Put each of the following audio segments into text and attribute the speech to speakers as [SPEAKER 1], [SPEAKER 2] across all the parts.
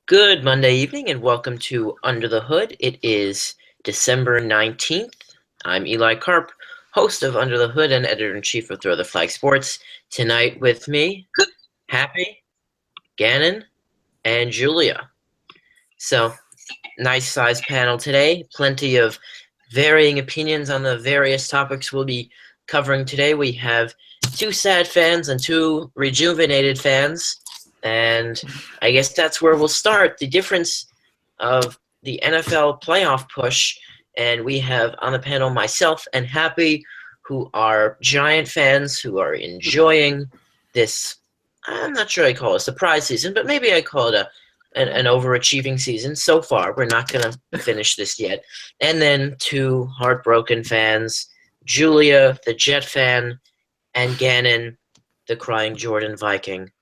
[SPEAKER 1] Good Monday evening and welcome to Under the Hood. It is December 19th. I'm Eli Karp, host of Under the Hood and editor-in-chief of Throw the Flag Sports. Tonight with me, Happy, Gannon, and Julia. So, nice sized panel today. Plenty of varying opinions on the various topics we'll be covering today. We have two sad fans and two rejuvenated fans. And I guess that's where we'll start. The difference of the NFL playoff push. And we have on the panel myself and Happy, who are Giant fans who are enjoying this. I'm not sure I call it a surprise season, but maybe I call it an overachieving season so far. We're not going to finish this yet. And then two heartbroken fans, Julia, the Jet fan, and Gannon, the crying Jordan Viking.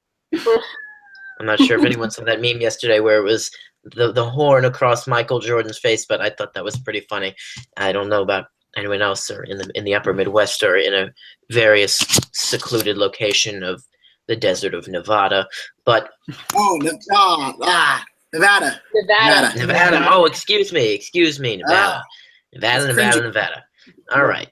[SPEAKER 1] I'm not sure if anyone saw that meme yesterday where it was the horn across Michael Jordan's face, but I thought that was pretty funny. I don't know about anyone else or in the upper Midwest or in a various secluded location of the desert of Nevada, but
[SPEAKER 2] Nevada.
[SPEAKER 1] Oh, excuse me, Nevada. Nevada. All right.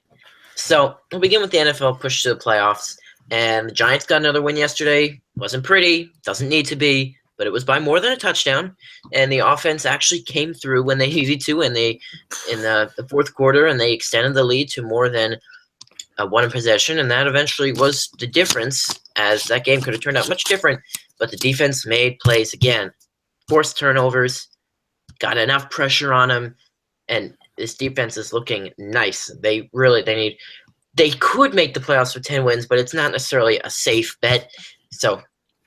[SPEAKER 1] So we'll begin with the NFL push to the playoffs. And the Giants got another win yesterday. Wasn't pretty, doesn't need to be, but it was by more than a touchdown. And the offense actually came through when they needed to, and they in the fourth quarter, and they extended the lead to more than one possession, and that eventually was the difference, as that game could have turned out much different. But the defense made plays again, forced turnovers, got enough pressure on them, and this defense is looking nice. They could make the playoffs with 10 wins, but it's not necessarily a safe bet. So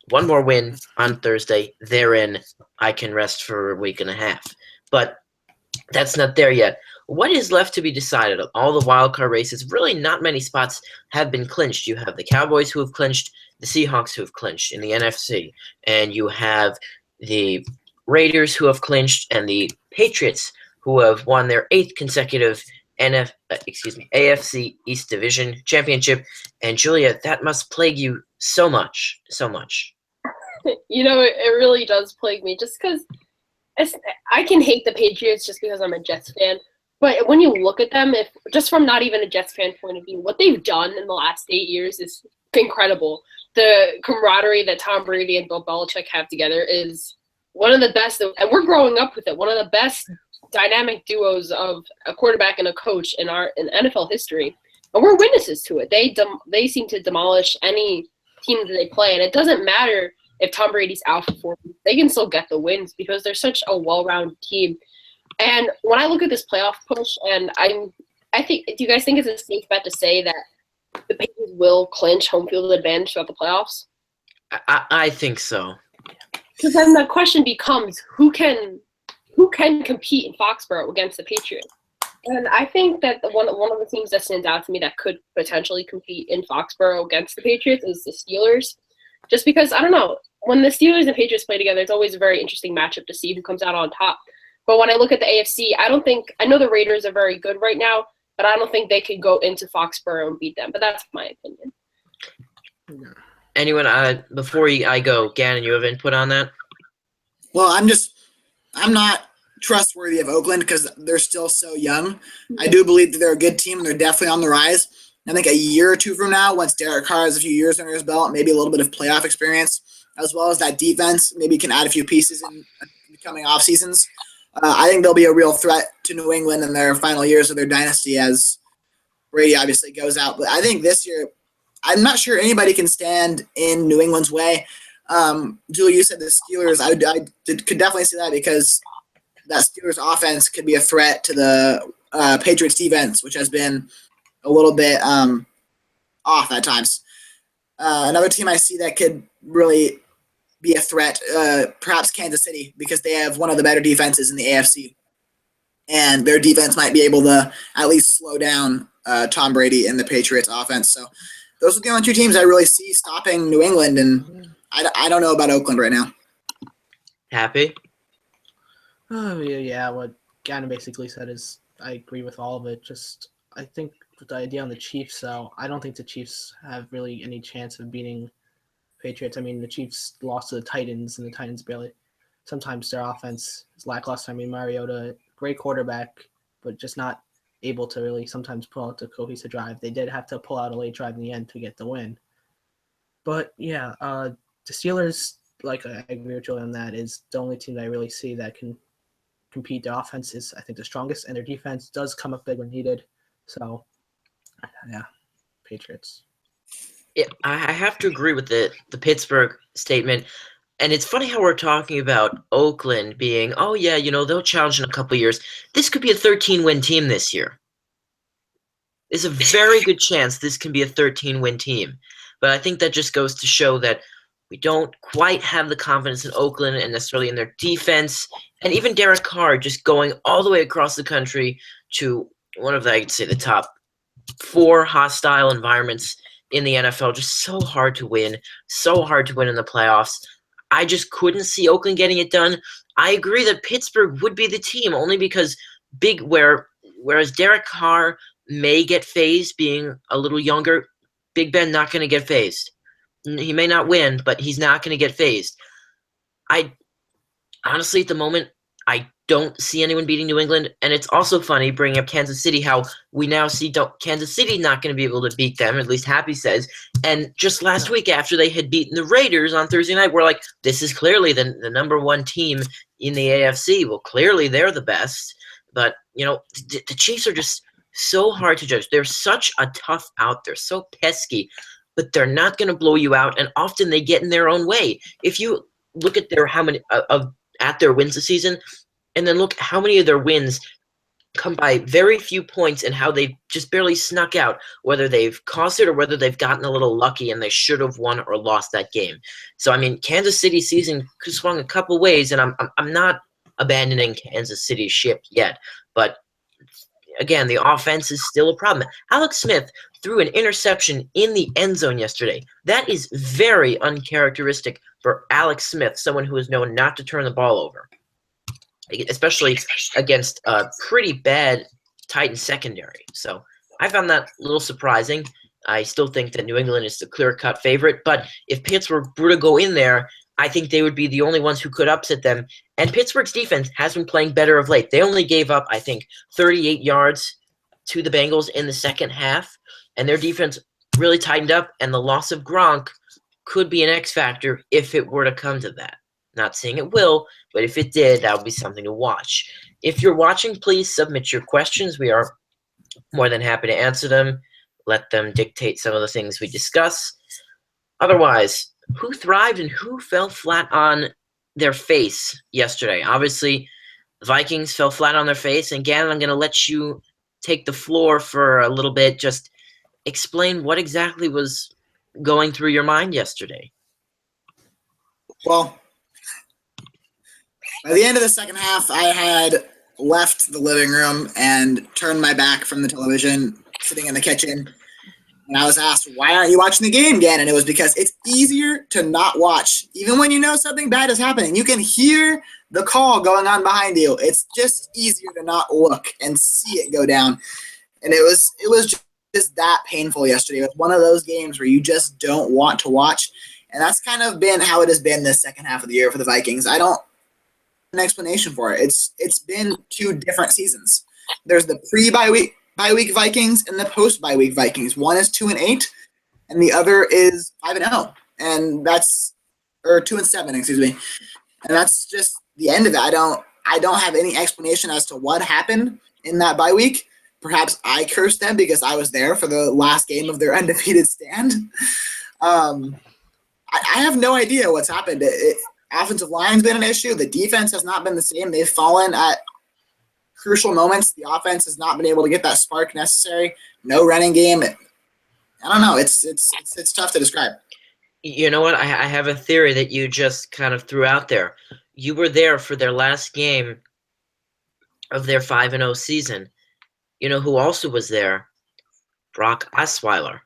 [SPEAKER 1] one more win on Thursday. They're in. I can rest for a week and a half. But that's not there yet. What is left to be decided? Of all the wildcard races, really not many spots have been clinched. You have the Cowboys who have clinched, the Seahawks who have clinched in the NFC, and you have the Raiders who have clinched, and the Patriots who have won their 8th consecutive AFC East Division Championship. And Julia, that must plague you so much.
[SPEAKER 3] You know, it really does plague me just because I can hate the Patriots just because I'm a Jets fan. But when you look at them, if just from not even a Jets fan point of view, what they've done in the last 8 years is incredible. The camaraderie that Tom Brady and Bill Belichick have together is one of the best, and we're growing up with it, one of the best dynamic duos of a quarterback and a coach in NFL history, and we're witnesses to it. They seem to demolish any team that they play, and it doesn't matter if Tom Brady's out for 4 weeks. They can still get the wins because they're such a well-rounded team. And when I look at this playoff push, and I think, do you guys think it's a safe bet to say that the Patriots will clinch home field advantage throughout the playoffs?
[SPEAKER 1] I think so.
[SPEAKER 3] Because then the question becomes, who can compete in Foxborough against the Patriots? And I think that one of the teams that stands out to me that could potentially compete in Foxborough against the Patriots is the Steelers. Just because, I don't know, when the Steelers and Patriots play together, it's always a very interesting matchup to see who comes out on top. But when I look at the AFC, I know the Raiders are very good right now, but I don't think they could go into Foxborough and beat them. But that's my opinion.
[SPEAKER 1] Anyone, before I go, Gannon, you have input on that?
[SPEAKER 2] Well, I'm not trustworthy of Oakland because they're still so young. I do believe that they're a good team and they're definitely on the rise. I think a year or two from now, once Derek Carr has a few years under his belt, maybe a little bit of playoff experience, as well as that defense, maybe can add a few pieces in the coming off seasons. I think they'll be a real threat to New England in their final years of their dynasty as Brady obviously goes out. But I think this year, I'm not sure anybody can stand in New England's way. Julie, you said the Steelers. I could definitely see that because that Steelers offense could be a threat to the Patriots defense, which has been a little bit off at times. Another team I see that could really be a threat, perhaps Kansas City, because they have one of the better defenses in the AFC. And their defense might be able to at least slow down Tom Brady and the Patriots offense. So those are the only two teams I really see stopping New England, and I don't know about Oakland right now.
[SPEAKER 1] Happy?
[SPEAKER 4] Oh, yeah. What Gannon basically said is I agree with all of it. Just I think with the idea on the Chiefs, though, I don't think the Chiefs have really any chance of beating Patriots. I mean, the Chiefs lost to the Titans, and the Titans barely sometimes their offense is lackluster. I mean, Mariota, great quarterback, but just not able to really sometimes pull out the cohesive drive. They did have to pull out a late drive in the end to get the win. But yeah, the Steelers, like I agree with Julie on that, is the only team that I really see that can compete. Their offense is, I think, the strongest, and their defense does come up big when needed. So, yeah, Patriots.
[SPEAKER 1] Yeah, I have to agree with the Pittsburgh statement. And it's funny how we're talking about Oakland being, oh yeah, they'll challenge in a couple years. This could be a 13-win team this year. There's a very good chance this can be a 13-win team. But I think that just goes to show that we don't quite have the confidence in Oakland and necessarily in their defense. And even Derek Carr just going all the way across the country to one of, I'd say, the top 4 hostile environments in the NFL. Just so hard to win in the playoffs. I just couldn't see Oakland getting it done. I agree that Pittsburgh would be the team only because whereas Derek Carr may get phased being a little younger, Big Ben not going to get phased. He may not win, but he's not going to get phased. I honestly, at the moment, I don't see anyone beating New England, and it's also funny bringing up Kansas City, how we now see Kansas City not going to be able to beat them, at least Happy says. And just last week, after they had beaten the Raiders on Thursday night, we're like, this is clearly the number 1 team in the AFC. Well, clearly they're the best. But, the Chiefs are just so hard to judge. They're such a tough out. They're so pesky, but they're not going to blow you out, and often they get in their own way. If you look at their wins this season, and then look how many of their wins come by very few points and how they just barely snuck out, whether they've cost it or whether they've gotten a little lucky and they should have won or lost that game. So, I mean, Kansas City's season could swung a couple ways, and I'm not abandoning Kansas City's ship yet. But, again, the offense is still a problem. Alex Smith threw an interception in the end zone yesterday. That is very uncharacteristic for Alex Smith, someone who is known not to turn the ball over, especially against a pretty bad Titans secondary. So I found that a little surprising. I still think that New England is the clear-cut favorite, but if Pittsburgh were to go in there, I think they would be the only ones who could upset them. And Pittsburgh's defense has been playing better of late. They only gave up, I think, 38 yards to the Bengals in the second half, and their defense really tightened up, and the loss of Gronk could be an X factor if it were to come to that. Not saying it will, but if it did, that would be something to watch. If you're watching, please submit your questions. We are more than happy to answer them. Let them dictate some of the things we discuss. Otherwise, who thrived and who fell flat on their face yesterday? Obviously, the Vikings fell flat on their face. And Gannon, I'm going to let you take the floor for a little bit. Just explain what exactly was going through your mind yesterday.
[SPEAKER 2] Well, by the end of the second half, I had left the living room and turned my back from the television, sitting in the kitchen. And I was asked, why aren't you watching the game again? And it was because it's easier to not watch. Even when you know something bad is happening, you can hear the call going on behind you. It's just easier to not look and see it go down. And it was just that painful yesterday. It was one of those games where you just don't want to watch. And that's kind of been how it has been this second half of the year for the Vikings. I don't have an explanation for it. It's been 2 different seasons. There's the pre-bye week Vikings and the post-bye week Vikings. One is 2-8, and the other is 5-0, and that's 2-7, excuse me. And that's just the end of it. I don't have any explanation as to what happened in that bye week. Perhaps I cursed them because I was there for the last game of their undefeated stand. I have no idea what's happened. Offensive line's been an issue. The defense has not been the same. They've fallen at crucial moments. The offense has not been able to get that spark necessary. No running game. I don't know. It's tough to describe.
[SPEAKER 1] You know what? I have a theory that you just kind of threw out there. You were there for their last game of their 5-0 season. You know who also was there? Brock Osweiler.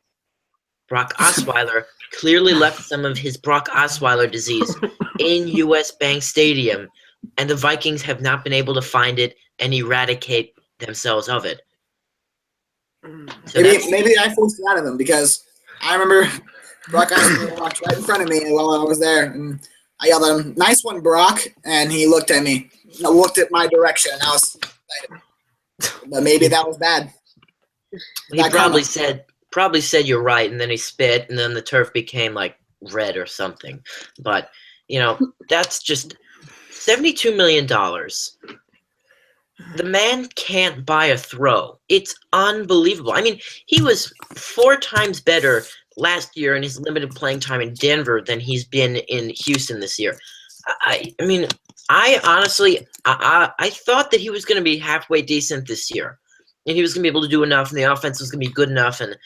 [SPEAKER 1] Brock Osweiler clearly left some of his Brock Osweiler disease in U.S. Bank Stadium, and the Vikings have not been able to find it and eradicate themselves of it. So
[SPEAKER 2] maybe I forced it out of him because I remember Brock Osweiler walked right in front of me while I was there, and I yelled at him, "Nice one, Brock," and he looked at me, looked at my direction, and I was excited. But maybe that was bad.
[SPEAKER 1] He probably said you're right, and then he spit, and then the turf became like red or something. But that's just $72 million. The man can't buy a throw. It's unbelievable. I mean, he was 4 times better last year in his limited playing time in Denver than he's been in Houston this year. I mean, I honestly, I thought that he was going to be halfway decent this year, and he was going to be able to do enough, and the offense was going to be good enough, and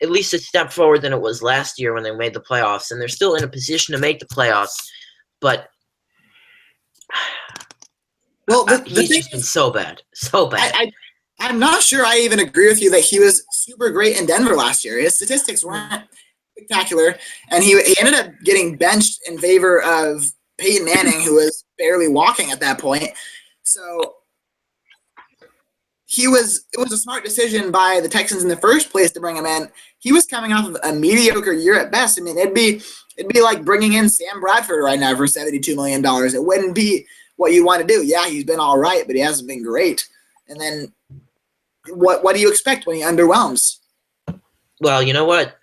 [SPEAKER 1] at least a step forward than it was last year when they made the playoffs, and they're still in a position to make the playoffs, but
[SPEAKER 2] well,
[SPEAKER 1] he's just been so bad.
[SPEAKER 2] I'm not sure I even agree with you that he was super great in Denver last year. His statistics weren't spectacular, and he ended up getting benched in favor of Peyton Manning, who was barely walking at that point. So it was a smart decision by the Texans in the first place to bring him in. He was coming off of a mediocre year at best. I mean, it'd be like bringing in Sam Bradford right now for $72 million. It wouldn't be what you want to do. Yeah, he's been all right, but he hasn't been great. And then what do you expect when he underwhelms?
[SPEAKER 1] Well, you know what?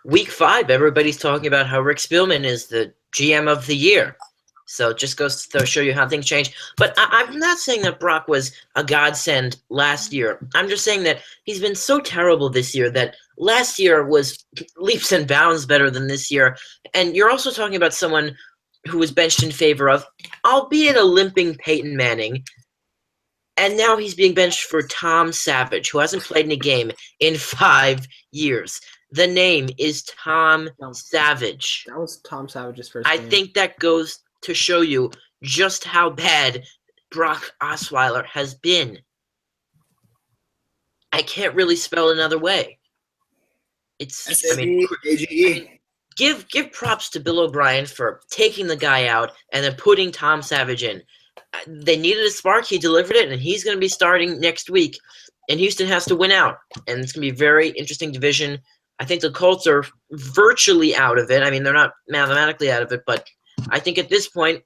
[SPEAKER 1] Week 5, everybody's talking about how Rick Spielman is the GM of the year. So it just goes to show you how things change. But I'm not saying that Brock was a godsend last year. I'm just saying that he's been so terrible this year that last year was leaps and bounds better than this year. And you're also talking about someone who was benched in favor of, albeit a limping Peyton Manning, and now he's being benched for Tom Savage, who hasn't played in a game in 5 years. The name is Tom Savage.
[SPEAKER 4] That was Tom Savage's first
[SPEAKER 1] I
[SPEAKER 4] game.
[SPEAKER 1] think that goes to show you just how bad Brock Osweiler has been. I can't really spell another way. Give props to Bill O'Brien for taking the guy out and then putting Tom Savage in. They needed a spark. He delivered it, and he's going to be starting next week. And Houston has to win out, and it's going to be a very interesting division. I think the Colts are virtually out of it. I mean, they're not mathematically out of it, but I think at this point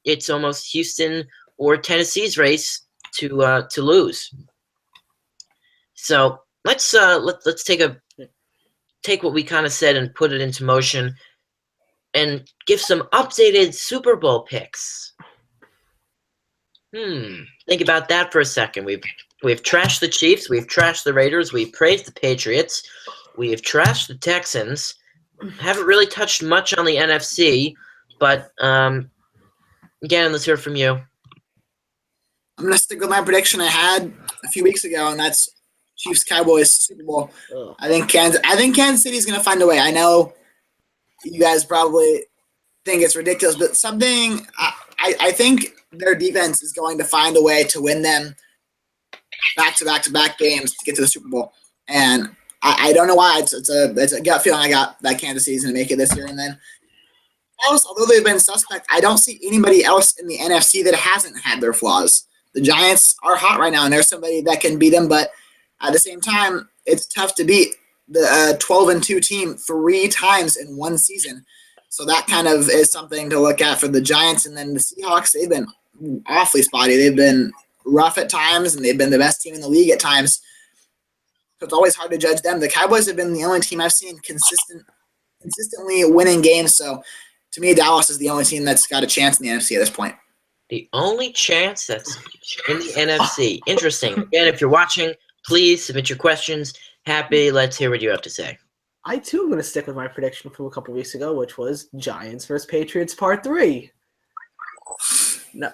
[SPEAKER 1] it's almost Houston or Tennessee's race to lose. So let's take what we kind of said and put it into motion and give some updated Super Bowl picks. Think about that for a second. We've trashed the Chiefs, we've trashed the Raiders, we've praised the Patriots, we've trashed the Texans. Haven't really touched much on the NFC, but again, let's hear from you.
[SPEAKER 2] I'm gonna stick with my prediction I had a few weeks ago, and that's Chiefs Cowboys Super Bowl. I think Kansas City's gonna find a way. I know you guys probably think it's ridiculous, but something I think their defense is going to find a way to win them back-to-back games to get to the Super Bowl. And I don't know why. It's a gut feeling I got that Kansas City's going to make it this year. And then else, although they've been suspect, I don't see anybody else in the NFC that hasn't had their flaws. The Giants are hot right now, and there's somebody that can beat them. But at the same time, it's tough to beat the 12-2 team 3 times in one season. So that kind of is something to look at for the Giants. And then the Seahawks, they've been awfully spotty. They've been rough at times, and they've been the best team in the league at times. So it's always hard to judge them. The Cowboys have been the only team I've seen consistently winning games. So to me, Dallas is the only team that's got a chance in the NFC at this point.
[SPEAKER 1] The only chance that's in the NFC. Interesting. Again, if you're watching, please submit your questions. Happy, let's hear what you have to say.
[SPEAKER 4] I, too, am going to stick with my prediction from a couple weeks ago, which was Giants versus Patriots Part 3. No,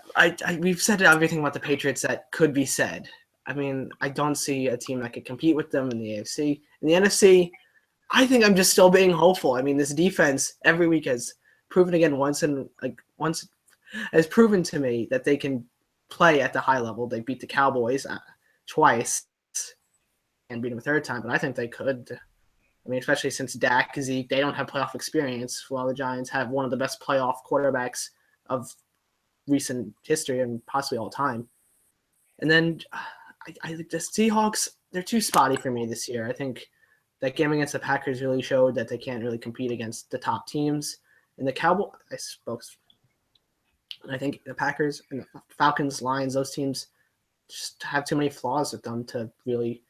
[SPEAKER 4] we've said everything about the Patriots that could be said. I mean, I don't see a team that could compete with them in the AFC. In the NFC, I think I'm just still being hopeful. I mean, this defense every week has proven again once has proven to me that they can play at the high level. They beat the Cowboys twice and beat them a third time, but I think they could. I mean, especially since Dak, Zeke, they don't have playoff experience, while the Giants have one of the best playoff quarterbacks of recent history and possibly all time. And then I think the Seahawks, they're too spotty for me this year. I think that game against the Packers really showed that they can't really compete against the top teams. And the Cowboys, I spoke. And I think the Packers and the Falcons, Lions, those teams just have too many flaws with them to really.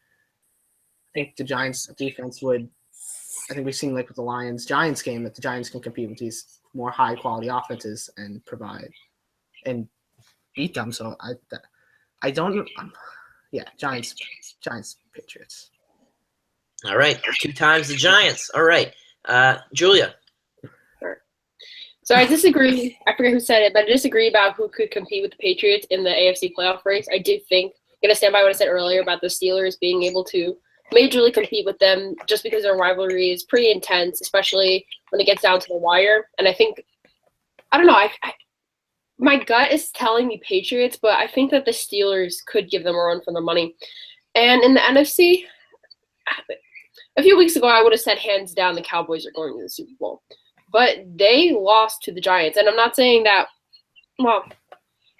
[SPEAKER 4] I think the Giants' defense would. I think we've seen like with the Lions-Giants game that the Giants can compete with these more high-quality offenses and provide and beat them. So I don't. Giants, Patriots.
[SPEAKER 1] All right, 2 times the Giants. All right, Julia.
[SPEAKER 3] So I disagree. I forget who said it, but I disagree about who could compete with the Patriots in the AFC playoff race. I do think I'm going to stand by what I said earlier about the Steelers being able to majorly compete with them just because their rivalry is pretty intense, especially when it gets down to the wire. And I think, I don't know, my gut is telling me Patriots, but I think that the Steelers could give them a run for their money. And in the NFC, a few weeks ago, I would have said hands down the Cowboys are going to the Super Bowl. But they lost to the Giants. And I'm not saying that, well,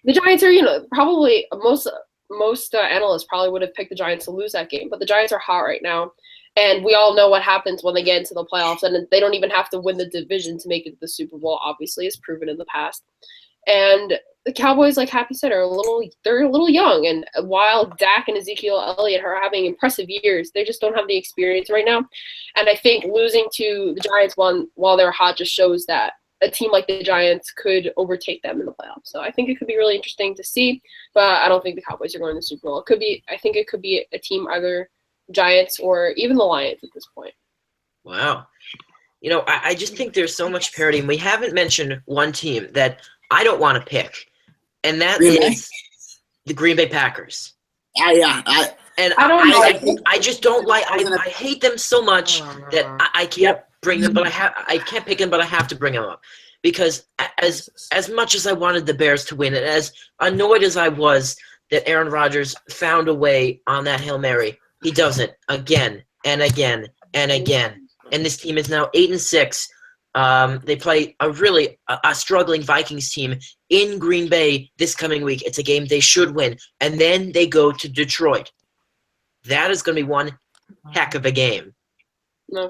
[SPEAKER 3] the Giants are, probably most analysts probably would have picked the Giants to lose that game. But the Giants are hot right now. And we all know what happens when they get into the playoffs. And they don't even have to win the division to make it to the Super Bowl, obviously, as proven in the past. And the Cowboys, like Happy said, they're a little young. And while Dak and Ezekiel Elliott are having impressive years, they just don't have the experience right now. And I think losing to the Giants while they're hot just shows that a team like the Giants could overtake them in the playoffs. So I think it could be really interesting to see, but I don't think the Cowboys are going to the Super Bowl. I think it could be a team either Giants or even the Lions at this point.
[SPEAKER 1] Wow. I just think there's so much parity, and we haven't mentioned one team that I don't want to pick, and that is the Green Bay Packers.
[SPEAKER 2] Yeah.
[SPEAKER 1] I just don't like. I hate them so much that I can't bring them, but I can't pick them, but I have to bring them up because as much as I wanted the Bears to win, and as annoyed as I was that Aaron Rodgers found a way on that Hail Mary, he does it again and again and again, and this team is now 8-6. They play a struggling Vikings team in Green Bay this coming week. It's a game they should win. And then they go to Detroit. That is going to be one heck of a game.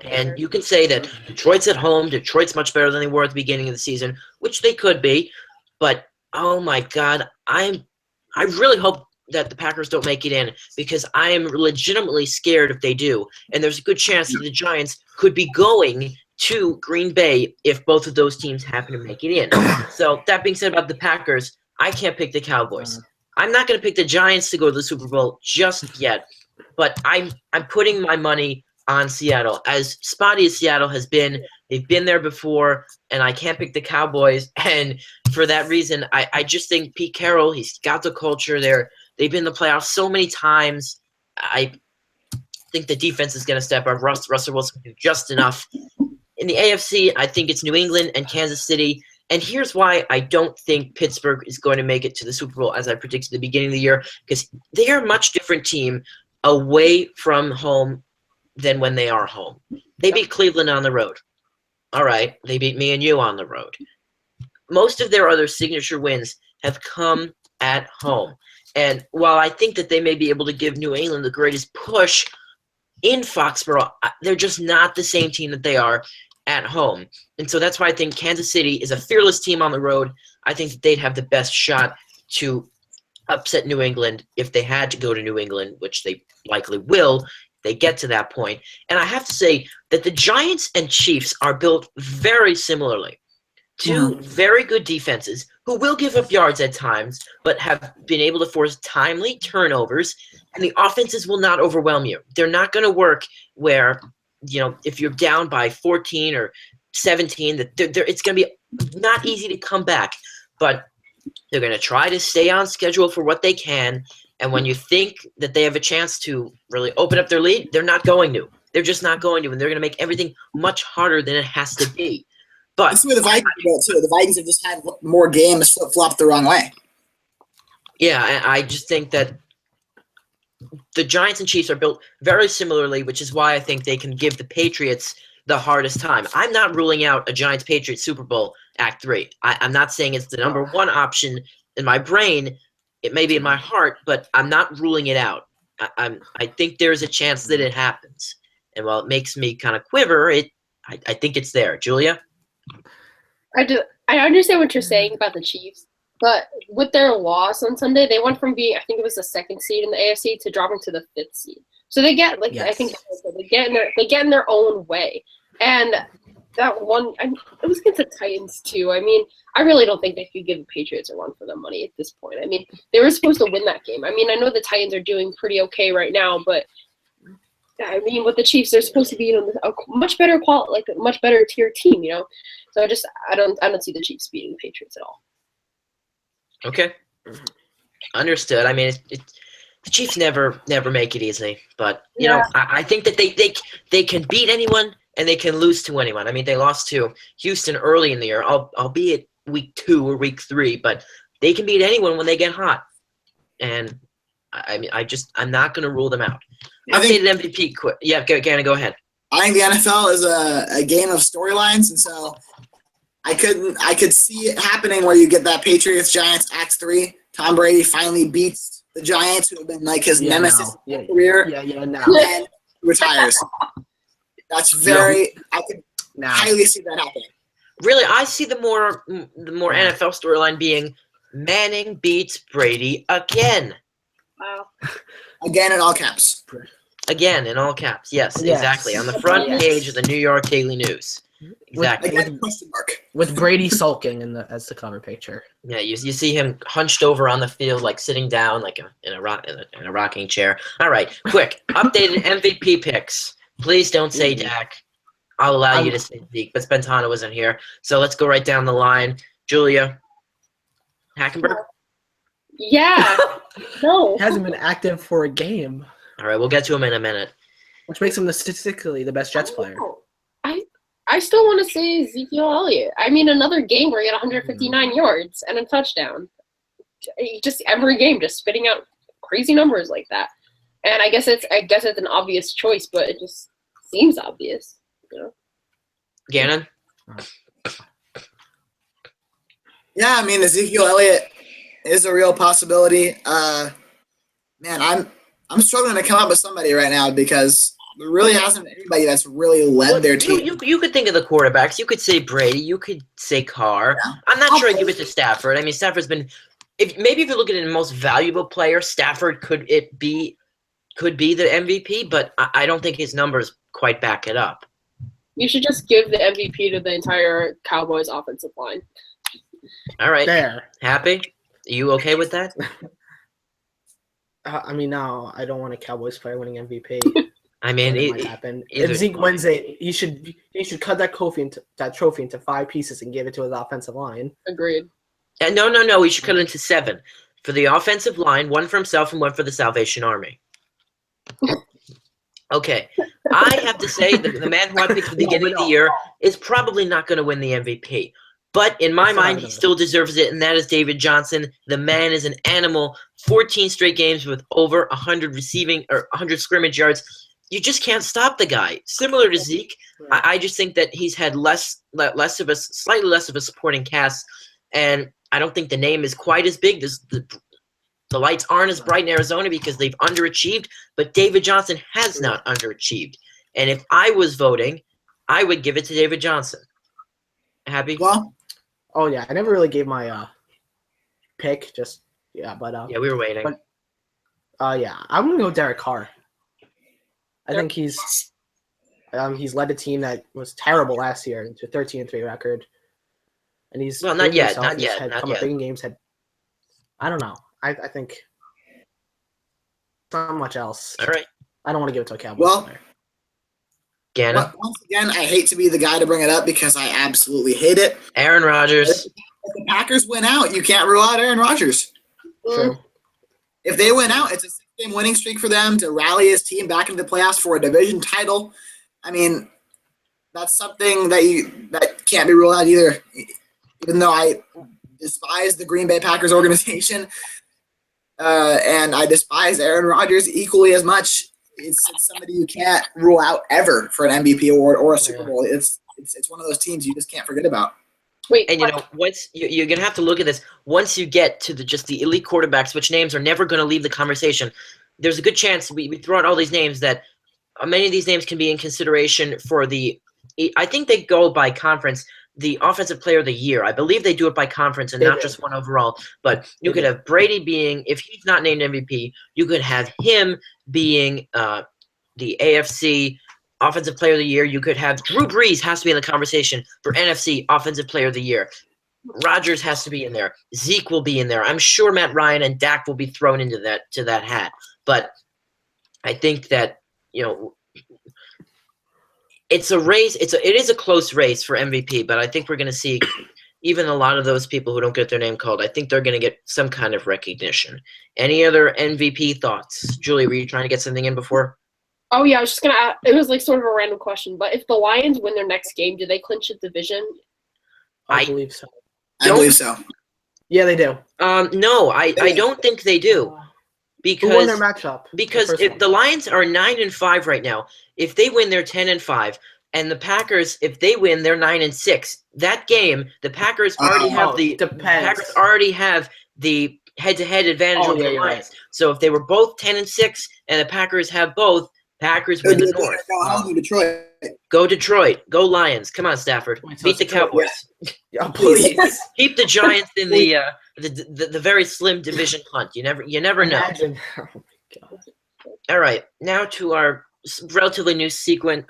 [SPEAKER 1] And you can say that Detroit's at home. Detroit's much better than they were at the beginning of the season, which they could be. But, oh, my God, I really hope that the Packers don't make it in because I am legitimately scared if they do. And there's a good chance that the Giants could be going to Green Bay if both of those teams happen to make it in. So that being said about the Packers, I can't pick the Cowboys. I'm not going to pick the Giants to go to the Super Bowl just yet, but I'm putting my money on Seattle. As spotty as Seattle has been, they've been there before, and I can't pick the Cowboys. And for that reason, I just think Pete Carroll, he's got the culture there. They've been in the playoffs so many times. I think the defense is going to step up. Russell Wilson can do just enough. In the AFC, I think it's New England and Kansas City. And here's why I don't think Pittsburgh is going to make it to the Super Bowl, as I predicted at the beginning of the year, because they are a much different team away from home than when they are home. They beat Cleveland on the road. All right, they beat me and you on the road. Most of their other signature wins have come at home. And while I think that they may be able to give New England the greatest push in Foxborough, they're just not the same team that they are at home. And so that's why I think Kansas City is a fearless team on the road. I think that they'd have the best shot to upset New England if they had to go to New England, which they likely will if they get to that point. And I have to say that the Giants and Chiefs are built very similarly. Two very good defenses who will give up yards at times, but have been able to force timely turnovers, and the offenses will not overwhelm you. They're not going to work where, if you're down by 14 or 17, it's going to be not easy to come back, but they're going to try to stay on schedule for what they can, and when you think that they have a chance to really open up their lead, they're not going to. They're just not going to, and they're going to make everything much harder than it has to be. But
[SPEAKER 2] that's where the Vikings go too. The Vikings have just had more games flip-flop the wrong way.
[SPEAKER 1] Yeah, I just think that the Giants and Chiefs are built very similarly, which is why I think they can give the Patriots the hardest time. I'm not ruling out a Giants-Patriots Super Bowl Act 3. I'm not saying it's the number one option in my brain. It may be in my heart, but I'm not ruling it out. I think there's a chance that it happens. And while it makes me kind of quiver, I think it's there. Julia?
[SPEAKER 3] I understand what you're saying about the Chiefs, but with their loss on Sunday, they went from being, I think it was the second seed in the AFC, to dropping to the fifth seed. So they get, like, I think they get in their own way. And that one, it was against the Titans too. I mean, I really don't think they could give the Patriots a run for their money at this point. I mean, they were supposed to win that game. I mean, I know the Titans are doing pretty okay right now, but I mean, with the Chiefs, they're supposed to be a much better quality, like a much better tier team, you know. So I don't see the Chiefs beating the Patriots at all.
[SPEAKER 1] Okay, understood. I mean, the Chiefs never make it easy, but you know, I think that they can beat anyone and they can lose to anyone. I mean, they lost to Houston early in the year, albeit week 2 or week 3, but they can beat anyone when they get hot. And I mean, I'm not going to rule them out. I think MVP. Yeah, go ahead.
[SPEAKER 2] I think the NFL is a game of storylines, and so I could see it happening where you get that Patriots Giants Act 3. Tom Brady finally beats the Giants, who have been like his nemesis in his career.
[SPEAKER 4] Now.
[SPEAKER 2] And retires. That's I could highly see that happening.
[SPEAKER 1] Really, I see the more NFL storyline being Manning beats Brady again.
[SPEAKER 3] Wow.
[SPEAKER 2] Again in all caps.
[SPEAKER 1] Again in all caps. Yes. Exactly. On the front page of the New York Daily News. Exactly.
[SPEAKER 4] With Brady sulking as the cover picture.
[SPEAKER 1] Yeah, you see him hunched over on the field, like sitting down, like in a rocking chair. All right, quick updated MVP picks. Please don't say Dak. I'll allow you to say Zeke, but Spentano wasn't here, so let's go right down the line. Julia Hackenberg.
[SPEAKER 3] Yeah. No.
[SPEAKER 4] He hasn't been active for a game.
[SPEAKER 1] All right, we'll get to him in a minute.
[SPEAKER 4] Which makes him statistically the best Jets player.
[SPEAKER 3] I still want to say Ezekiel Elliott. I mean, another game where he had 159 yards and a touchdown. Just every game, just spitting out crazy numbers like that. And I guess it's an obvious choice, but it just seems obvious. You know?
[SPEAKER 1] Gannon?
[SPEAKER 2] Yeah, I mean, Ezekiel Elliott is a real possibility. Man, I'm struggling to come up with somebody right now because there really hasn't been anybody that's really led their team.
[SPEAKER 1] You could think of the quarterbacks. You could say Brady. You could say Carr. Yeah. I'm not sure I'd give it to Stafford. I mean, Stafford's been if you look at it in most valuable player, Stafford could be the MVP, but I don't think his numbers quite back it up.
[SPEAKER 3] You should just give the MVP to the entire Cowboys offensive line.
[SPEAKER 1] All right.
[SPEAKER 4] There.
[SPEAKER 1] Happy? Are you okay with that?
[SPEAKER 4] I mean, no, I don't want a Cowboys player winning MVP.
[SPEAKER 1] I mean, it
[SPEAKER 4] might happen. If Zeke wins it, he should cut that trophy into 5 pieces and give it to his offensive line.
[SPEAKER 3] Agreed.
[SPEAKER 1] No. He should cut it into 7 for the offensive line, 1 for himself and 1 for the Salvation Army. Okay, I have to say that the man who I picked at the beginning of the year is probably not going to win the MVP. But in my mind, he still deserves it, and that is David Johnson. The man is an animal. 14 straight games with over 100 receiving or 100 scrimmage yards. You just can't stop the guy. Similar to Zeke, I just think that he's had slightly less of a supporting cast, and I don't think the name is quite as big. The lights aren't as bright in Arizona because they've underachieved, but David Johnson has not underachieved. And if I was voting, I would give it to David Johnson. Happy?
[SPEAKER 2] Well,
[SPEAKER 4] oh yeah, I never really gave my pick. We
[SPEAKER 1] were waiting.
[SPEAKER 4] But yeah, I'm gonna go Derek Carr. I think he's led a team that was terrible last year into a 13-3 record, and he's
[SPEAKER 1] not yet.
[SPEAKER 4] Big games. I don't know. I think not much else.
[SPEAKER 1] All right.
[SPEAKER 4] I don't want to give it to a Cowboys player.
[SPEAKER 1] Gannon.
[SPEAKER 2] Once again, I hate to be the guy to bring it up because I absolutely hate it.
[SPEAKER 1] Aaron Rodgers.
[SPEAKER 2] If the Packers win out, you can't rule out Aaron Rodgers.
[SPEAKER 4] True.
[SPEAKER 2] If they win out, it's a 6-game winning streak for them to rally his team back into the playoffs for a division title. I mean, that's something that can't be ruled out either. Even though I despise the Green Bay Packers organization, and I despise Aaron Rodgers equally as much. It's somebody you can't rule out ever for an MVP award or a Super Bowl. It's one of those teams you just can't forget about.
[SPEAKER 3] Wait,
[SPEAKER 1] and once you're gonna have to look at this. Once you get to the elite quarterbacks, which names are never going to leave the conversation, there's a good chance we throw out all these names that many of these names can be in consideration for the. I think they go by conference. the offensive player of the year. I believe they do it by conference and
[SPEAKER 4] They
[SPEAKER 1] not
[SPEAKER 4] do.
[SPEAKER 1] just one overall. But you
[SPEAKER 4] They
[SPEAKER 1] could
[SPEAKER 4] do.
[SPEAKER 1] have Brady being, if he's not named MVP, you could have him being the AFC Offensive Player of the Year. You could have Drew Brees has to be in the conversation for NFC Offensive Player of the Year. Rodgers has to be in there. Zeke will be in there. I'm sure Matt Ryan and Dak will be thrown into that hat. But I think that, it's a race. It is a close race for MVP, but I think we're going to see even a lot of those people who don't get their name called. I think they're going to get some kind of recognition. Any other MVP thoughts? Julie, were you trying to get something in before?
[SPEAKER 3] Oh yeah, I was just gonna ask, it was like sort of a random question, but if the Lions win their next game, do they clinch the division?
[SPEAKER 4] I
[SPEAKER 1] I
[SPEAKER 4] believe so.
[SPEAKER 2] I believe so.
[SPEAKER 4] Yeah, they do.
[SPEAKER 1] No, I don't think they do.
[SPEAKER 4] Who won their
[SPEAKER 1] Because
[SPEAKER 4] matchup?
[SPEAKER 1] Because
[SPEAKER 4] first
[SPEAKER 1] if
[SPEAKER 4] one?
[SPEAKER 1] the Lions are 9-5 right now, if they win, they're 10-5, and the Packers, if they win, they're 9-6. That game, the Packers already have
[SPEAKER 4] depends.
[SPEAKER 1] Packers already have the head-to-head advantage
[SPEAKER 4] Oh,
[SPEAKER 1] over
[SPEAKER 4] yeah,
[SPEAKER 1] the
[SPEAKER 4] you're
[SPEAKER 1] Lions. So if they were both 10-6, and the Packers have both, Packers win the North.
[SPEAKER 2] Go home to Detroit.
[SPEAKER 1] Go Detroit. Go Lions. Come on, Stafford.
[SPEAKER 4] Wait, so
[SPEAKER 1] Beat
[SPEAKER 4] it's
[SPEAKER 1] the
[SPEAKER 4] Detroit,
[SPEAKER 1] Cowboys.
[SPEAKER 4] Yeah, please.
[SPEAKER 1] Keep the Giants in the very slim division hunt. You never know.
[SPEAKER 4] Imagine. Oh my god.
[SPEAKER 1] All right, now to our relatively new segment.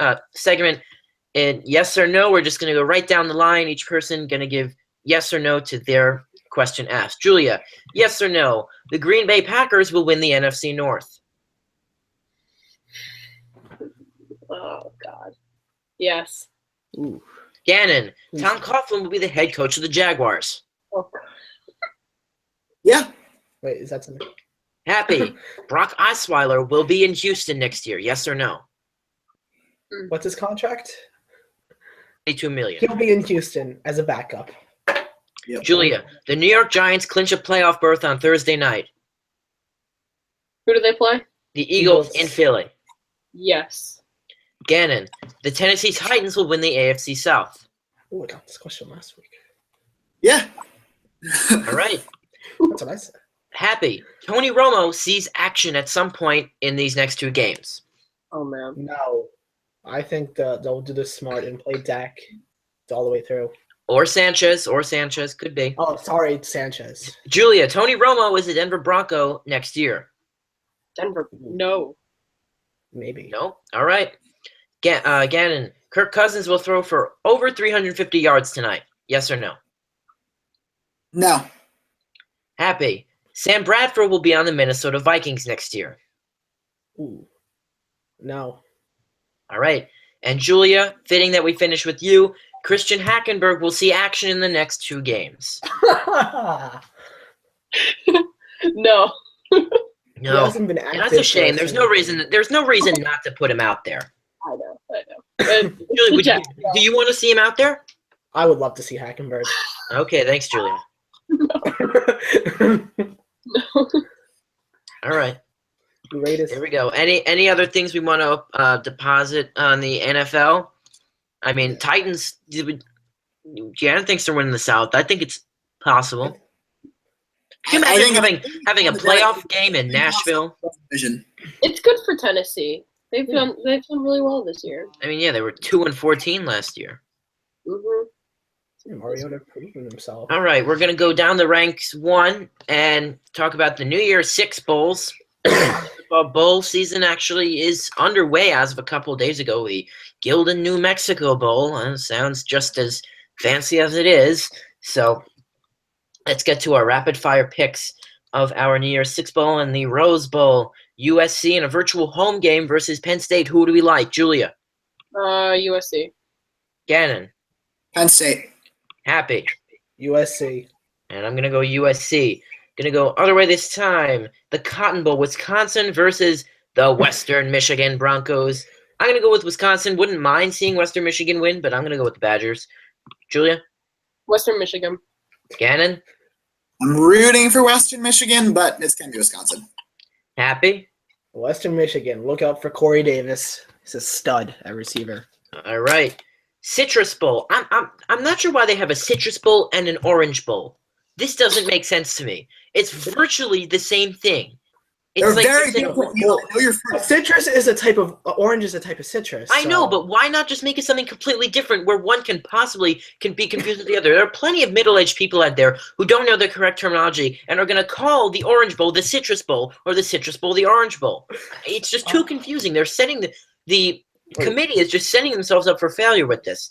[SPEAKER 1] And yes or no, we're just going to go right down the line. Each person going to give yes or no to their question asked. Julia, yes or no? The Green Bay Packers will win the NFC North.
[SPEAKER 3] Oh God. Yes.
[SPEAKER 4] Ooh.
[SPEAKER 1] Gannon, Tom Coughlin will be the head coach of the Jaguars.
[SPEAKER 3] Oh,
[SPEAKER 2] Yeah.
[SPEAKER 4] Wait, is that something?
[SPEAKER 1] Happy, Brock Osweiler will be in Houston next year. Yes or no?
[SPEAKER 4] What's his contract?
[SPEAKER 1] $22 million.
[SPEAKER 4] He'll be in Houston as a backup.
[SPEAKER 2] Yep.
[SPEAKER 1] Julia, the New York Giants clinch a playoff berth on Thursday night.
[SPEAKER 3] who do they play?
[SPEAKER 1] The Eagles
[SPEAKER 4] Eagles.
[SPEAKER 1] in Philly.
[SPEAKER 3] Yes.
[SPEAKER 1] Gannon, the Tennessee Titans will win the AFC South.
[SPEAKER 4] Oh, I got this question last week.
[SPEAKER 2] Yeah.
[SPEAKER 1] All right.
[SPEAKER 4] That's what I said.
[SPEAKER 1] Happy, Tony Romo sees action at some point in these next two games.
[SPEAKER 3] Oh man.
[SPEAKER 4] No. I think they'll do this smart and play Dak all the way through.
[SPEAKER 1] Or Sanchez could be.
[SPEAKER 4] Oh, sorry, Sanchez.
[SPEAKER 1] Julia, Tony Romo is a Denver Bronco next year.
[SPEAKER 3] Denver. No.
[SPEAKER 4] Maybe.
[SPEAKER 1] No? All right. Gannon, Kirk Cousins will throw for over 350 yards tonight. Yes or no?
[SPEAKER 2] No.
[SPEAKER 1] Happy, Sam Bradford will be on the Minnesota Vikings next year.
[SPEAKER 4] Ooh. No.
[SPEAKER 1] All right. And Julia, fitting that we finish with you, Christian Hackenberg will see action in the next two games.
[SPEAKER 3] No.
[SPEAKER 4] He
[SPEAKER 1] No.
[SPEAKER 4] hasn't been
[SPEAKER 1] And
[SPEAKER 4] active
[SPEAKER 1] that's a shame.
[SPEAKER 4] for
[SPEAKER 1] There's no reason not to put him out there.
[SPEAKER 3] I know.
[SPEAKER 1] Julie,
[SPEAKER 3] Jack-
[SPEAKER 1] do you want to see him out there?
[SPEAKER 4] I would love to see Hackenberg.
[SPEAKER 1] Okay, thanks, Julia. All right.
[SPEAKER 4] Greatest.
[SPEAKER 1] Here we go. Any other things we want to deposit on the NFL? I mean, Titans. Gannon thinks they're winning the South. I think it's possible. Can you imagine having a playoff game in Nashville?
[SPEAKER 2] Vision.
[SPEAKER 3] It's good for Tennessee. They've done really well this year.
[SPEAKER 1] I mean, yeah, they were 2-14 last year.
[SPEAKER 3] Mm-hmm.
[SPEAKER 4] Mariota proving himself.
[SPEAKER 1] All right, we're gonna go down the ranks one and talk about the New Year's Six bowls. Football bowl season actually is underway as of a couple of days ago. The Gildan, New Mexico Bowl sounds just as fancy as it is. So let's get to our rapid fire picks of our New Year's Six Bowl and the Rose Bowl. USC in a virtual home game versus Penn State. Who do we like? Julia.
[SPEAKER 3] USC.
[SPEAKER 1] Gannon.
[SPEAKER 2] Penn State.
[SPEAKER 1] Happy.
[SPEAKER 4] USC.
[SPEAKER 1] And I'm going to go USC. Going to go other way this time. The Cotton Bowl, Wisconsin versus the Western Michigan Broncos. I'm going to go with Wisconsin. Wouldn't mind seeing Western Michigan win, but I'm going to go with the Badgers. Julia?
[SPEAKER 3] Western Michigan.
[SPEAKER 1] Gannon?
[SPEAKER 2] I'm rooting for Western Michigan, but it's going to be Wisconsin.
[SPEAKER 1] Happy?
[SPEAKER 4] Western Michigan. Look out for Corey Davis. He's a stud at receiver.
[SPEAKER 1] All right. Citrus Bowl. I'm not sure why they have a Citrus Bowl and an Orange Bowl. This doesn't make sense to me. It's virtually the same thing.
[SPEAKER 2] They're
[SPEAKER 1] like
[SPEAKER 2] very
[SPEAKER 1] missing-
[SPEAKER 2] different. Eli. I know you're
[SPEAKER 4] A citrus is a type of orange is a type of citrus.
[SPEAKER 1] I know,
[SPEAKER 4] so-
[SPEAKER 1] but why not just make it something completely different where one can be confused with the other? There are plenty of middle-aged people out there who don't know the correct terminology and are going to call the orange bowl the citrus bowl or the citrus bowl the orange bowl. It's just too confusing. They're setting the committee is just setting themselves up for failure with this.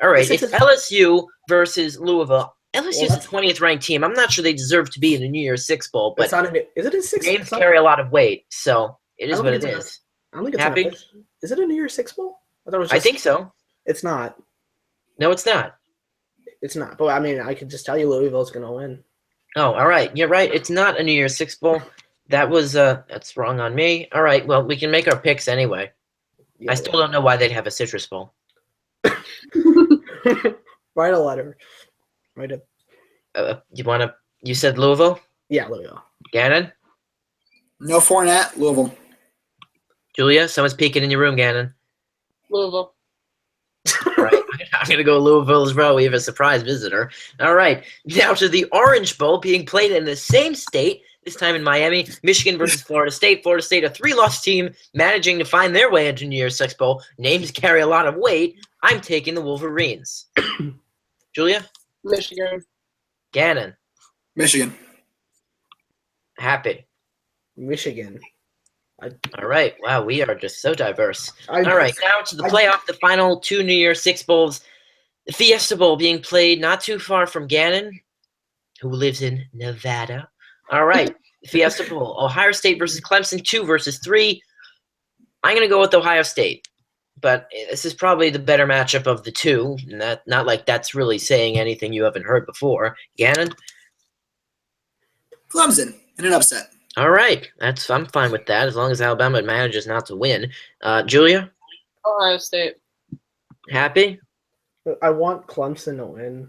[SPEAKER 1] All right, it's LSU versus Louisville. LSU's the 20th ranked team. I'm not sure they deserve to be in the New Year's Six Bowl, but
[SPEAKER 4] It's not is it a six?
[SPEAKER 1] games carry a lot of weight, so it is
[SPEAKER 4] don't
[SPEAKER 1] what
[SPEAKER 4] think
[SPEAKER 1] it
[SPEAKER 4] it's
[SPEAKER 1] is.
[SPEAKER 4] I don't think it's
[SPEAKER 1] Happy?
[SPEAKER 4] an official- Is it a New Year's Six Bowl? I thought it was.
[SPEAKER 1] I think so.
[SPEAKER 4] It's not.
[SPEAKER 1] No, it's not.
[SPEAKER 4] It's not. But I mean, I could just tell you Louisville's going to win.
[SPEAKER 1] Oh, all right. You're right. It's not a New Year's Six Bowl. That was that's wrong on me. All right. Well, we can make our picks anyway.
[SPEAKER 4] Yeah,
[SPEAKER 1] I still don't know why they'd have a citrus bowl.
[SPEAKER 4] Write a letter. Write a.
[SPEAKER 1] You said Louisville?
[SPEAKER 4] Yeah, Louisville.
[SPEAKER 1] Gannon?
[SPEAKER 2] no Fournette, Louisville.
[SPEAKER 1] Julia? Someone's peeking in your room, Gannon.
[SPEAKER 3] Louisville.
[SPEAKER 1] All right. I'm going to go Louisville as well. We have a surprise visitor. All right. Now to the Orange Bowl being played in the same state, this time in Miami. Michigan versus Florida State. Florida State, a 3-loss team, managing to find their way into New Year's Six Bowl. Names carry a lot of weight. I'm taking the Wolverines. Julia?
[SPEAKER 3] Michigan.
[SPEAKER 1] Gannon?
[SPEAKER 2] Michigan.
[SPEAKER 1] Happy?
[SPEAKER 4] Michigan.
[SPEAKER 1] All right. Wow, we are just so diverse.
[SPEAKER 4] I-
[SPEAKER 1] All right, now to the playoff, the final 2 New Year's Six Bowls. The Fiesta Bowl being played not too far from Gannon, who lives in Nevada. All right, Fiesta Bowl. Ohio State versus Clemson, 2 versus 3. I'm going to go with Ohio State. But this is probably the better matchup of the two. Not like that's really saying anything you haven't heard before. Gannon?
[SPEAKER 2] Clemson in an upset.
[SPEAKER 1] All right, I'm fine with that as long as Alabama manages not to win. Julia?
[SPEAKER 3] Ohio State.
[SPEAKER 1] Happy?
[SPEAKER 4] I want Clemson to win,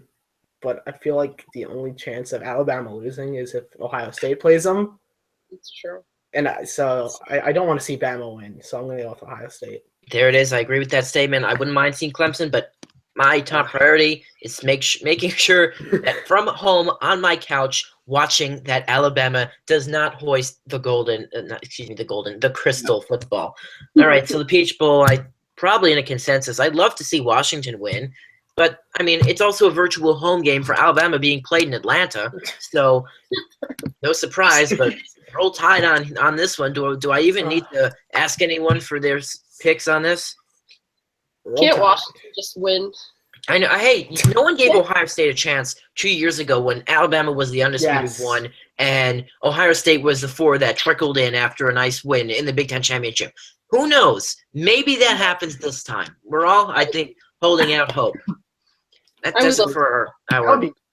[SPEAKER 4] but I feel like the only chance of Alabama losing is if Ohio State plays them.
[SPEAKER 3] It's true.
[SPEAKER 4] And I don't want to see Bama win, so I'm going to go with Ohio State.
[SPEAKER 1] There it is. I agree with that statement. I wouldn't mind seeing Clemson, but my top priority is making sure that from home on my couch, watching that Alabama does not hoist the the crystal football. All right, so the Peach Bowl, probably in a consensus. I'd love to see Washington win, but I mean, it's also a virtual home game for Alabama being played in Atlanta, so no surprise. But roll tide on this one. Do I even need to ask anyone for their picks on this?
[SPEAKER 3] Can't Washington just win?
[SPEAKER 1] I know. Hey, no one gave Ohio State a chance 2 years ago when Alabama was the undisputed one, and Ohio State was the 4 that trickled in after a nice win in the Big Ten championship. Who knows? Maybe that happens this time. We're all, I think, holding out hope. That's it for our.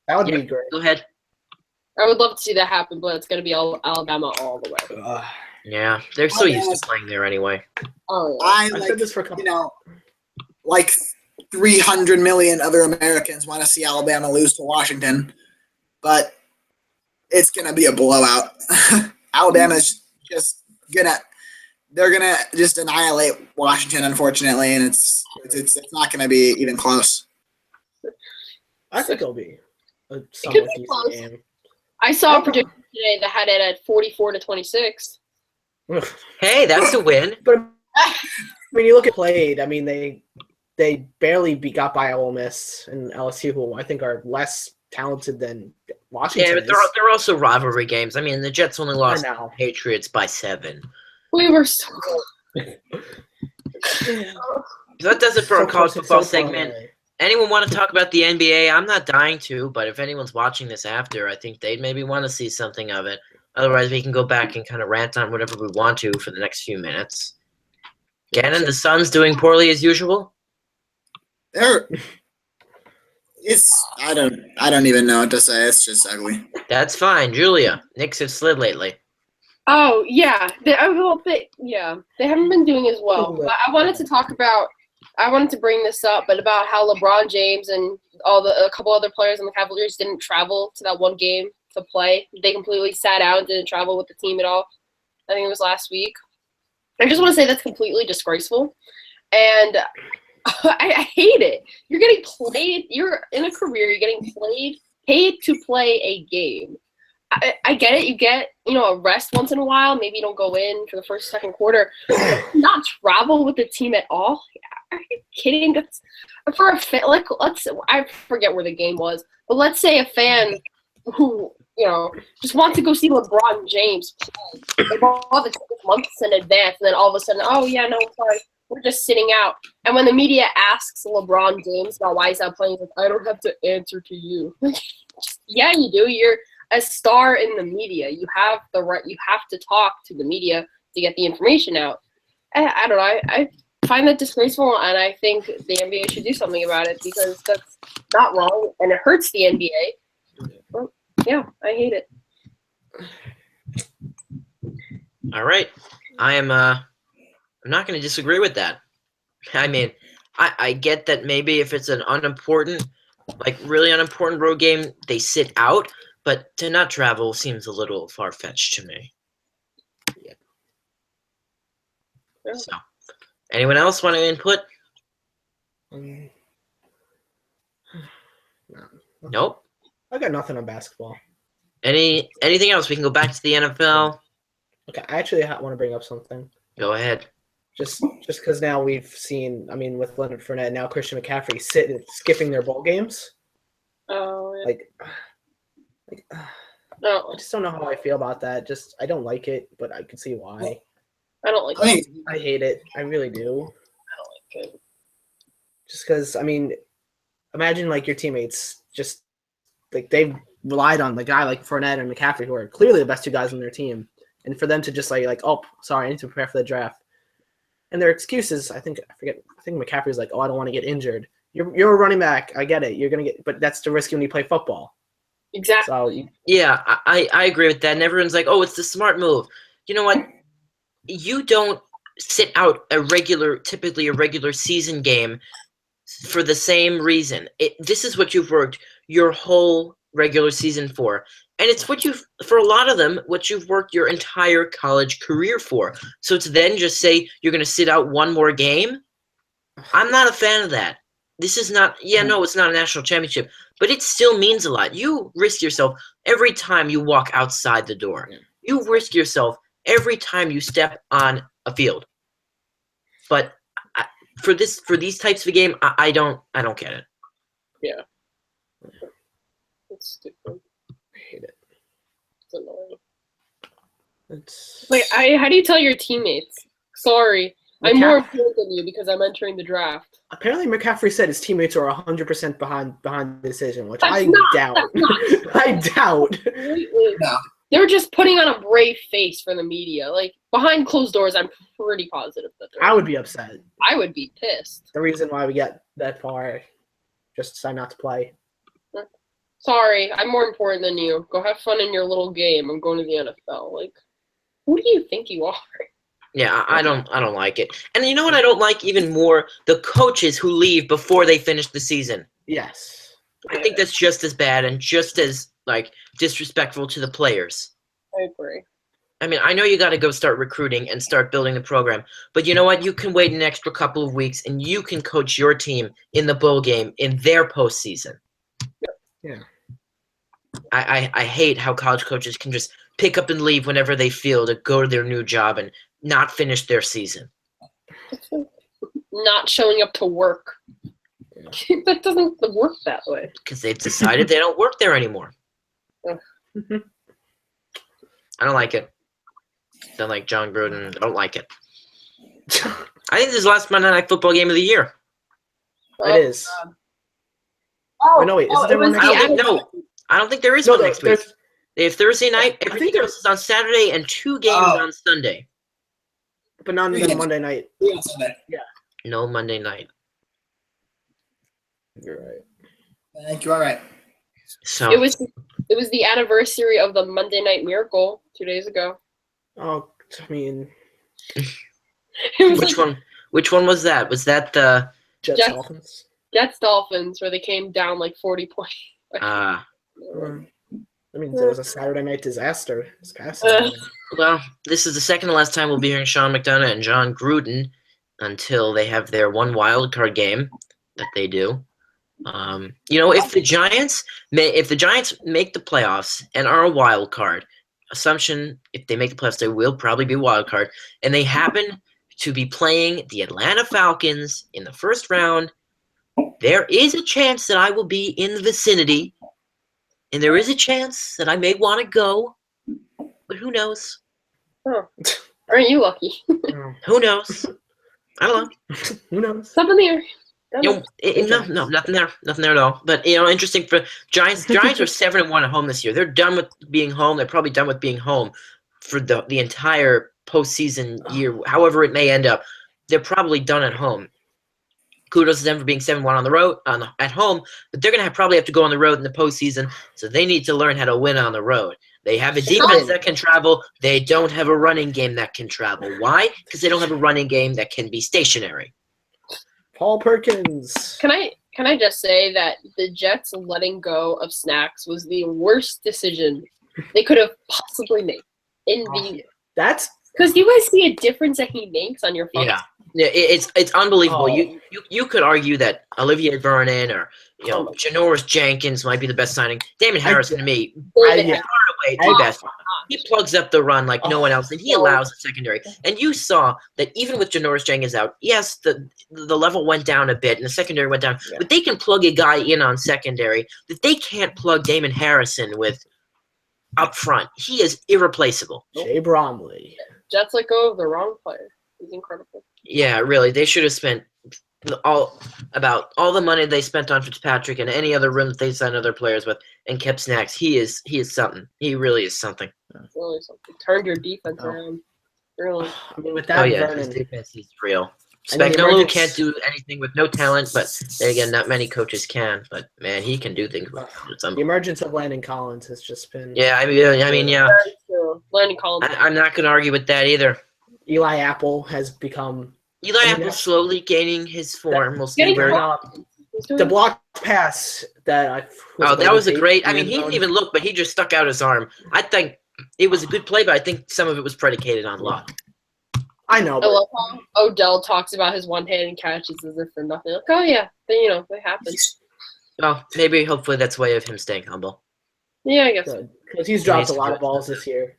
[SPEAKER 4] That would be great.
[SPEAKER 1] Go ahead.
[SPEAKER 3] I would love to see that happen, but it's going to be all Alabama all the way.
[SPEAKER 1] Yeah, they're so used to playing there anyway.
[SPEAKER 3] Oh, yeah.
[SPEAKER 2] I
[SPEAKER 4] said this for a couple.
[SPEAKER 2] Like 300 million other Americans want to see Alabama lose to Washington, but it's going to be a blowout. Alabama's just they're going to just annihilate Washington, unfortunately, and it's not going to be even close.
[SPEAKER 4] I think it'll be a somewhat decent
[SPEAKER 3] close.
[SPEAKER 4] game.
[SPEAKER 3] I saw a prediction today that had it at 44-26.
[SPEAKER 1] Hey, that's a win.
[SPEAKER 4] But when you look at played, I mean they barely got by Ole Miss and LSU, who I think are less talented than Washington.
[SPEAKER 1] Yeah, but they're also rivalry games. I mean, the Jets only lost to the Patriots by 7.
[SPEAKER 3] We were so
[SPEAKER 1] So that does it for our college football segment. Anyone want to talk about the NBA? I'm not dying to, but if anyone's watching this after, I think they'd maybe want to see something of it. Otherwise, we can go back and kind of rant on whatever we want to for the next few minutes. Gannon, the Suns doing poorly as usual?
[SPEAKER 2] I don't even know what to say. It's just ugly.
[SPEAKER 1] That's fine. Julia, Knicks have slid lately.
[SPEAKER 3] Oh, yeah. They haven't been doing as well. But I wanted to bring this up, but about how LeBron James and a couple other players on the Cavaliers didn't travel to that one game to play. They completely sat out and didn't travel with the team at all. I think it was last week. I just want to say that's completely disgraceful. And I hate it. You're getting played. You're in a career. You're getting paid to play a game. I get it. You get, a rest once in a while. Maybe you don't go in for the first, second quarter. Not travel with the team at all. Are you kidding? That's for a fan. Like, I forget where the game was, but let's say a fan who just wants to go see LeBron James play. They bought the tickets months in advance, and then all of a sudden, oh yeah, no, sorry, we're just sitting out. And when the media asks LeBron James about why he's not playing, he's like, I don't have to answer to you. Yeah, you do. You're a star in the media. You have the right. You have to talk to the media to get the information out. I don't know. I find that disgraceful, and I think the NBA should do something about it because that's not wrong, and it hurts the NBA. Well, yeah, I hate it.
[SPEAKER 1] All right, I'm not going to disagree with that. I mean, I get that maybe if it's an unimportant, like really unimportant road game, they sit out, but to not travel seems a little far-fetched to me.
[SPEAKER 3] Yeah.
[SPEAKER 1] So, anyone else want to input?
[SPEAKER 4] No.
[SPEAKER 1] Nope.
[SPEAKER 4] I got nothing on basketball.
[SPEAKER 1] Anything else? We can go back to the NFL.
[SPEAKER 4] Okay, I actually want to bring up something.
[SPEAKER 1] Go ahead.
[SPEAKER 4] Just because now we've seen, with Leonard Fournette, now Christian McCaffrey skipping their bowl games.
[SPEAKER 3] Oh, yeah.
[SPEAKER 4] I just don't know how I feel about that. I don't like it, but I can see why.
[SPEAKER 3] I don't like it.
[SPEAKER 4] I hate it. I really do.
[SPEAKER 3] I don't like it.
[SPEAKER 4] Just because, imagine your teammates they've relied on the guy like Fournette and McCaffrey, who are clearly the best two guys on their team, and for them to just oh, sorry, I need to prepare for the draft. And their excuses, I think McCaffrey's like, oh, I don't want to get injured. You're a running back. I get it. You're gonna but that's the risk when you play football.
[SPEAKER 3] Exactly.
[SPEAKER 4] So
[SPEAKER 1] yeah, I agree with that. And everyone's like, oh, it's the smart move. You know what? You don't sit out typically a regular season game for the same reason. This is what you've worked your whole regular season for. And it's for a lot of them, what you've worked your entire college career for. So to then just say you're going to sit out one more game, I'm not a fan of that. This is not, it's not a national championship, but it still means a lot. You risk yourself every time you walk outside the door. You risk yourself every time you step on a field. But for these types of a game, I don't get it.
[SPEAKER 3] Yeah. It's stupid.
[SPEAKER 4] I hate it.
[SPEAKER 3] It's annoying.
[SPEAKER 4] It's
[SPEAKER 3] how do you tell your teammates? Sorry, I'm more important than you because I'm entering the draft.
[SPEAKER 4] Apparently, McCaffrey said his teammates are 100% behind the decision, which
[SPEAKER 3] That's
[SPEAKER 4] I doubt. I doubt.
[SPEAKER 2] No.
[SPEAKER 3] They're just putting on a brave face for the media. Behind closed doors, I'm pretty positive that
[SPEAKER 4] I would be upset.
[SPEAKER 3] I would be pissed.
[SPEAKER 4] The reason why we get that far, just decide not to play.
[SPEAKER 3] Sorry, I'm more important than you. Go have fun in your little game. I'm going to the NFL. Who do you think you are?
[SPEAKER 1] Yeah, I don't like it. And you know what I don't like even more? The coaches who leave before they finish the season.
[SPEAKER 4] Yes.
[SPEAKER 1] I think that's just as bad and just as disrespectful to the players.
[SPEAKER 3] I agree.
[SPEAKER 1] I mean, I know you got to go start recruiting and start building the program, but you know what? You can wait an extra couple of weeks and you can coach your team in the bowl game in their postseason.
[SPEAKER 4] Yeah.
[SPEAKER 1] I hate how college coaches can just pick up and leave whenever they feel to go to their new job and not finish their season.
[SPEAKER 3] Not showing up to work. Yeah. That doesn't work that way.
[SPEAKER 1] Because they've decided they don't work there anymore. I don't like it. Don't like John Gruden. I don't like it. I think this is the last Monday Night Football game of the year.
[SPEAKER 4] It is. No, wait. Is there one next week?
[SPEAKER 1] I don't think there is one next week. They have Thursday night. Everything else is on Saturday and 2 games on Sunday.
[SPEAKER 4] But not even Monday night.
[SPEAKER 2] Yeah.
[SPEAKER 1] No Monday night.
[SPEAKER 4] You're right.
[SPEAKER 2] I think you are right.
[SPEAKER 1] So
[SPEAKER 3] it was the anniversary of the Monday Night Miracle 2 days ago.
[SPEAKER 4] Oh, I mean,
[SPEAKER 1] which one was that? Was that the
[SPEAKER 4] Jets Dolphins?
[SPEAKER 3] Jets Dolphins, where they came down 40 points.
[SPEAKER 4] I mean, there was a Saturday night disaster this past
[SPEAKER 1] well, this is the second to last time we'll be hearing Sean McDonough and John Gruden until they have their one wild card game that they do. If the Giants make the playoffs and are a wild card, assumption if they make the playoffs, they will probably be a wild card, and they happen to be playing the Atlanta Falcons in the first round, there is a chance that I will be in the vicinity, and there is a chance that I may want to go, but who knows?
[SPEAKER 3] Oh, aren't you lucky?
[SPEAKER 1] Who knows? I don't know.
[SPEAKER 4] Who knows?
[SPEAKER 3] Something there.
[SPEAKER 1] No, nothing there at all. But interesting for Giants. Giants are 7-1 at home this year. They're done with being home. They're probably done with being home for the entire postseason year. However it may end up, they're probably done at home. Kudos to them for being 7-1 on the road at home, but they're gonna probably have to go on the road in the postseason. So they need to learn how to win on the road. They have a defense that can travel. They don't have a running game that can travel. Why? Because they don't have a running game that can be stationary.
[SPEAKER 4] Paul Perkins.
[SPEAKER 3] Can I just say that the Jets letting go of Snacks was the worst decision they could have possibly made in the year.
[SPEAKER 4] That's
[SPEAKER 3] because you guys see a difference that he makes on your phone.
[SPEAKER 1] Yeah, it's unbelievable.
[SPEAKER 4] Oh.
[SPEAKER 1] You could argue that Olivier Vernon or Janoris Jenkins might be the best signing. Damon Harrison to me, far and away the best. He plugs up the run like no one else, and he allows the secondary. And you saw that even with Janoris Jenkins out, yes, the level went down a bit and the secondary went down, but they can plug a guy in on secondary that they can't plug Damon Harrison with up front. He is irreplaceable.
[SPEAKER 4] Jay Bromley.
[SPEAKER 3] Jets let go of the wrong player. He's incredible.
[SPEAKER 1] Yeah, really. They should have spent all the money they spent on Fitzpatrick and any other room that they signed other players with and kept Snacks. He is something. He really is something.
[SPEAKER 3] Really something. Turned your defense around. Really.
[SPEAKER 4] I mean, with that,
[SPEAKER 1] his defense is real. Spagnuolo can't do anything with no talent, but then again, not many coaches can. But man, he can do things.
[SPEAKER 4] The emergence of Landon Collins has just been.
[SPEAKER 1] Yeah, I mean, yeah.
[SPEAKER 3] Landon Collins.
[SPEAKER 1] I'm not going to argue with that either.
[SPEAKER 4] Eli Apple has become.
[SPEAKER 1] Apple's slowly gaining his form. We'll see where.
[SPEAKER 4] The block pass that
[SPEAKER 1] that was a great. I mean, he didn't even look, but he just stuck out his arm. I think it was a good play, but I think some of it was predicated on luck.
[SPEAKER 4] I know.
[SPEAKER 3] I love how Odell talks about his one-handed catches as if they're nothing. Like, oh yeah, they happen.
[SPEAKER 1] Well, maybe hopefully that's a way of him staying humble.
[SPEAKER 3] Yeah, I guess.
[SPEAKER 4] Because he's dropped a lot of balls this year.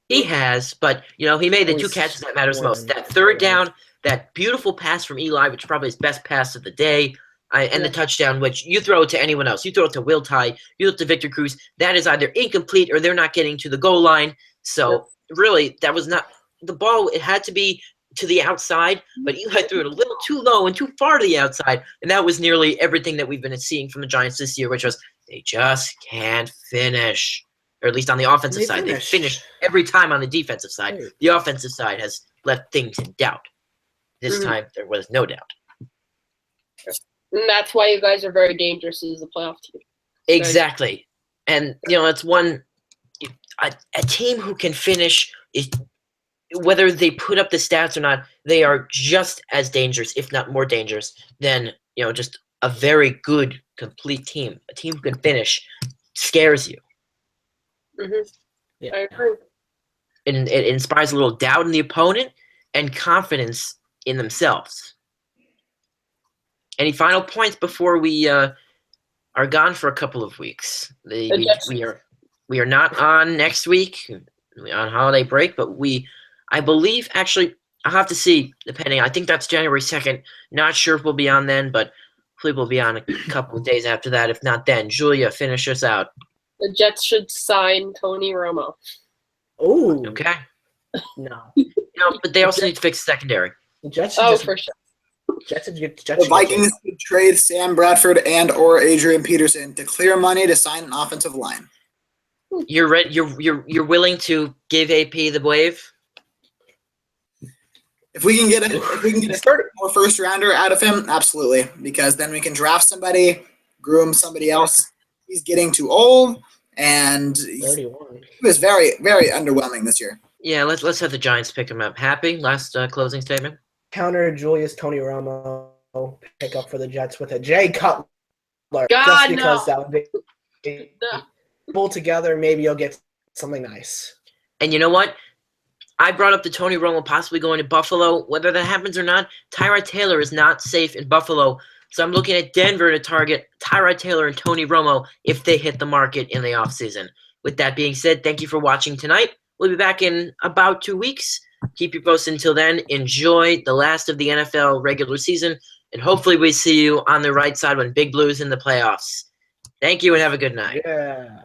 [SPEAKER 1] He has, but he made the two catches that matters most. That third down, that beautiful pass from Eli, which is probably his best pass of the day, and the touchdown, which you throw it to anyone else. You throw it to Will Tye, you throw it to Victor Cruz. That is either incomplete or they're not getting to the goal line. So really, that was not the ball. It had to be to the outside, but Eli threw it a little too low and too far to the outside, and that was nearly everything that we've been seeing from the Giants this year, which was they just can't finish. Or at least on the offensive side. They finish every time on the defensive side. Right. The offensive side has left things in doubt. This time, there was no doubt.
[SPEAKER 3] And that's why you guys are very dangerous as a playoff team.
[SPEAKER 1] Exactly. And, it's a team who can finish, whether they put up the stats or not, they are just as dangerous, if not more dangerous, than, just a very good, complete team. A team who can finish scares you.
[SPEAKER 3] Mm-hmm. Yeah. I agree.
[SPEAKER 1] And it inspires a little doubt in the opponent and confidence in themselves. Any final points before we are gone for a couple of weeks? We are not on next week. We're on holiday break, but I believe, actually, I'll have to see, depending. I think that's January 2nd. Not sure if we'll be on then, but hopefully we'll be on a couple of days after that. If not then, Julia, finish us out.
[SPEAKER 3] The Jets should sign Tony Romo.
[SPEAKER 4] Oh.
[SPEAKER 1] Okay.
[SPEAKER 4] No.
[SPEAKER 1] But they also need to fix secondary.
[SPEAKER 4] The Jets
[SPEAKER 3] for sure.
[SPEAKER 2] The Vikings should trade Sam Bradford and or Adrian Peterson to clear money to sign an offensive line.
[SPEAKER 1] You're ready. You're willing to give AP the wave?
[SPEAKER 2] If we can get a more first rounder out of him, absolutely. Because then we can draft somebody, groom somebody else. He's getting too old, and he was very, very underwhelming this year.
[SPEAKER 1] Yeah, let's have the Giants pick him up. Happy? Last closing statement?
[SPEAKER 4] Counter Julius Tony Romo pick up for the Jets with a Jay Cutler.
[SPEAKER 3] Just
[SPEAKER 4] because that would be pull together, maybe you'll get something nice.
[SPEAKER 1] And you know what? I brought up the Tony Romo possibly going to Buffalo. Whether that happens or not, Tyrod Taylor is not safe in Buffalo. So I'm looking at Denver to target Tyrod Taylor and Tony Romo if they hit the market in the offseason. With that being said, thank you for watching tonight. We'll be back in about 2 weeks. Keep you posted until then. Enjoy the last of the NFL regular season, and hopefully we see you on the right side when Big Blue's in the playoffs. Thank you and have a good night.
[SPEAKER 4] Yeah.